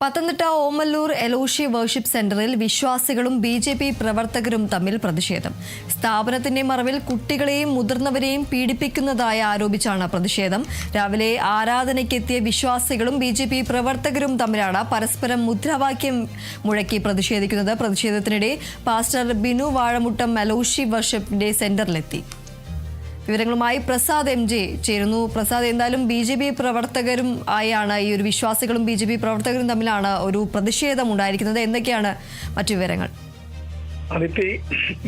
Pathanamthitta Omallur എലോഷി worship സെന്ററിൽ വിശ്വാസികളും BJP. പ്രവർത്തകരും തമ്മിൽ പ്രതിഷേധം. സ്ഥാപനത്തിന്റെ മറവിൽ കുട്ടികളെയും മുതിർന്നവരെയും പീഡിപ്പിക്കുന്നതായി ആരോപിച്ചാണ് പ്രതിഷേധം. രാവിലെ ആരാധനയ്ക്കെത്തിയ വിശ്വാസികളും ബി.ജെ.പി. പ്രവർത്തകരും തമ്മിലാണ് പരസ്പരം മുദ്രാവാക്യം മുഴക്കി പ്രതിഷേധിക്കുന്നത്. പ്രതിഷേധത്തിനിടെ പാസ്റ്റർ ബിനു വാഴമുട്ടം എലോഷി വർഷിപ്പിന്റെ സെന്ററിലെത്തി. വിവരങ്ങളുമായി പ്രസാദ് എം ജെ ചേരുന്നു. പ്രസാദ്, എന്തായാലും ബി.ജെ.പി. പ്രവർത്തകരും ആയാണ് ഈ ഒരു വിശ്വാസികളും ബി.ജെ.പി. പ്രവർത്തകരും തമ്മിലാണ് ഒരു പ്രതിഷേധം ഉണ്ടായിരിക്കുന്നത്. എന്തൊക്കെയാണ് മറ്റു വിവരങ്ങൾ? അതിപ്പോ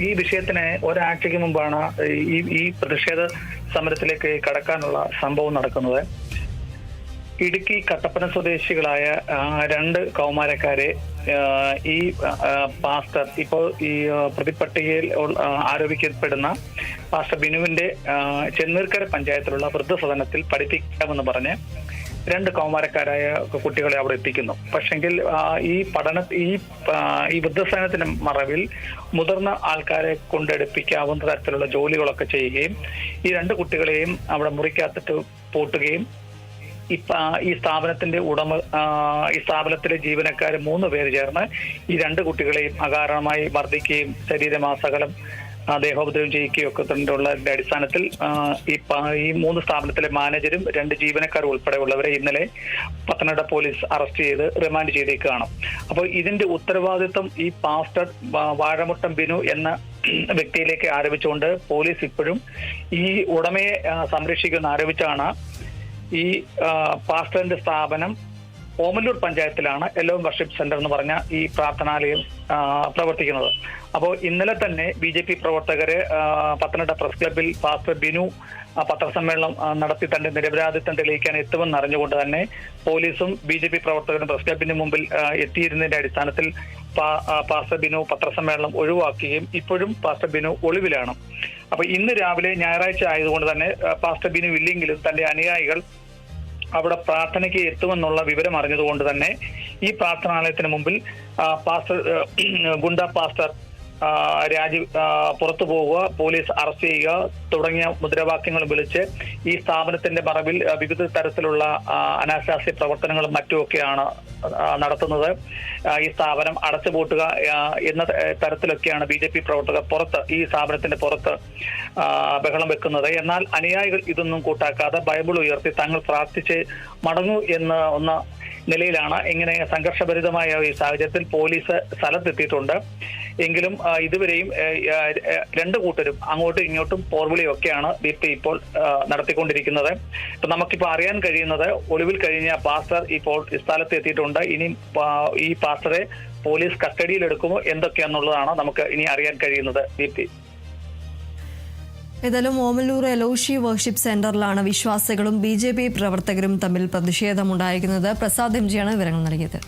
ഈ വിഷയത്തിന് ഒരാഴ്ചയ്ക്ക് മുമ്പാണ് ഈ പ്രതിഷേധ സമരത്തിലേക്ക് കടക്കാനുള്ള സംഭവം നടക്കുന്നത്. ഇടുക്കി കട്ടപ്പന സ്വദേശികളായ രണ്ട് കൗമാരക്കാരെ ഈ പാസ്റ്റർ ഇപ്പോൾ ഈ പ്രതിപട്ടികയിൽ ആരോപിക്കപ്പെടുന്ന പാസ്റ്റർ ബിനുവിന്റെ ചെന്നീർക്കര പഞ്ചായത്തിലുള്ള വൃദ്ധസദനത്തിൽ പഠിപ്പിക്കാമെന്ന് പറഞ്ഞ് രണ്ട് കൗമാരക്കാരായ കുട്ടികളെ അവിടെ എത്തിക്കുന്നു. പക്ഷെങ്കിൽ ഈ വൃദ്ധസദനത്തിന്റെ മറവിൽ മുതിർന്ന ആൾക്കാരെ കൊണ്ടെടുപ്പിക്കാവുന്ന തരത്തിലുള്ള ജോലികളൊക്കെ ചെയ്യുകയും ഈ രണ്ട് കുട്ടികളെയും അവിടെ മുറിക്കകത്തിട്ട് പൂട്ടുകയും ഈ സ്ഥാപനത്തിന്റെ ഈ സ്ഥാപനത്തിലെ ജീവനക്കാർ 3 പേര് ചേർന്ന് ഈ രണ്ട് കുട്ടികളെയും അകാരണമായി മർദ്ദിക്കുകയും ശരീരമാസകലം ദേഹോപദ്രവം ചെയ്യുകയും ഒക്കെ ഉള്ളതിന്റെ അടിസ്ഥാനത്തിൽ ഈ 3 സ്ഥാപനത്തിലെ മാനേജരും 2 ജീവനക്കാരും ഉൾപ്പെടെയുള്ളവരെ ഇന്നലെ പത്തനംതിട്ട പോലീസ് അറസ്റ്റ് ചെയ്ത് റിമാൻഡ് ചെയ്തേക്കുകയാണ്. അപ്പോൾ ഇതിന്റെ ഉത്തരവാദിത്വം ഈ പാസ്റ്റർ വാഴമുട്ടം ബിനു എന്ന വ്യക്തിയിലേക്ക് ആരോപിച്ചുകൊണ്ട് പോലീസ് ഇപ്പോഴും ഈ ഉടമയെ സംരക്ഷിക്കുമെന്ന് ആരോപിച്ചാണ് ഈ പാസ്റ്ററിന്റെ സ്ഥാപനം ഓമല്ലൂർ പഞ്ചായത്തിലാണ് എലോം വർഷിപ്പ് സെന്റർ എന്ന് പറഞ്ഞ ഈ പ്രാർത്ഥനാലയം പ്രവർത്തിക്കുന്നത്. അപ്പോൾ ഇന്നലെ തന്നെ ബി.ജെ.പി. പ്രവർത്തകര് പത്തനംതിട്ട പ്രസ് ക്ലബിൽ പാസ്റ്റർ ബിനു പത്രസമ്മേളനം നടത്തി തന്റെ നിരപരാധിത്വം തെളിയിക്കാൻ എത്തുമെന്ന് അറിഞ്ഞുകൊണ്ട് തന്നെ പോലീസും ബി.ജെ.പി. പ്രവർത്തകരും പ്രസ് ക്ലബിന് മുമ്പിൽ എത്തിയിരുന്നതിന്റെ അടിസ്ഥാനത്തിൽ പാസ്റ്റർ ബിനു പത്രസമ്മേളനം ഒഴിവാക്കുകയും ഇപ്പോഴും പാസ്റ്റർ ബിനു ഒളിവിലാണ്. അപ്പൊ ഇന്ന് രാവിലെ ഞായറാഴ്ച ആയതുകൊണ്ട് തന്നെ പാസ്റ്റർ ബിനു ഇല്ലെങ്കിലും തന്റെ അനുയായികൾ അവിടെ പ്രാർത്ഥനയ്ക്ക് എത്തുമെന്നുള്ള വിവരം അറിഞ്ഞതുകൊണ്ട് തന്നെ ഈ പ്രാർത്ഥനാലയത്തിന് മുമ്പിൽ പാസ്റ്റർ ഗുണ്ട പാസ്റ്റർ പുറത്തു പോവുക, പോലീസ് അറസ്റ്റ് ചെയ്യുക തുടങ്ങിയ മുദ്രാവാക്യങ്ങൾ വിളിച്ച് ഈ സ്ഥാപനത്തിന്റെ മറവിൽ വിവിധ തരത്തിലുള്ള അനാശാസ്യ പ്രവർത്തനങ്ങളും മറ്റുമൊക്കെയാണ് നടത്തുന്നത്. ഈ സ്ഥാപനം അടച്ചുപൂട്ടുക എന്ന തരത്തിലൊക്കെയാണ് ബി.ജെ.പി. പ്രവർത്തകർ ഈ സ്ഥാപനത്തിന്റെ പുറത്ത് ബഹളം വെക്കുന്നത്. എന്നാൽ അനുയായികൾ ഇതൊന്നും കൂട്ടാക്കാതെ ബൈബിൾ ഉയർത്തി തങ്ങൾ പ്രാർത്ഥിച്ച് മടങ്ങൂ എന്ന നിലയിലാണ് ഇങ്ങനെ സംഘർഷഭരിതമായ ഈ സാഹചര്യത്തിൽ പോലീസ് സ്ഥലത്തെത്തിയിട്ടുണ്ട്. എങ്കിലും ഇതുവരെയും രണ്ട് കൂട്ടരും അങ്ങോട്ടും ഇങ്ങോട്ടും പോർവിളിയൊക്കെയാണ് ഇപ്പോൾ നടത്തിക്കൊണ്ടിരിക്കുന്നത്. ഇപ്പൊ നമുക്കിപ്പോൾ അറിയാൻ കഴിയുന്നത് ഒളിവിൽ കഴിഞ്ഞ പാസ്റ്റർ ഇപ്പോൾ സ്ഥലത്ത് എത്തിയിട്ടുണ്ട്. ഇനി ഈ പാസ്റ്ററെ പോലീസ് കസ്റ്റഡിയിൽ എടുക്കുമോ എന്തൊക്കെയാണെന്നുള്ളതാണ് നമുക്ക് ഇനി അറിയാൻ കഴിയുന്നത്. ഏതായാലും ഓമല്ലൂർ എലോഷി വർഷിപ്പ് സെന്ററിലാണ് വിശ്വാസികളും ബി.ജെ.പി. പ്രവർത്തകരും തമ്മിൽ പ്രതിഷേധമുണ്ടായിരിക്കുന്നത്. പ്രസാദ് എം ജിയാണ് വിവരങ്ങൾ നൽകിയത്.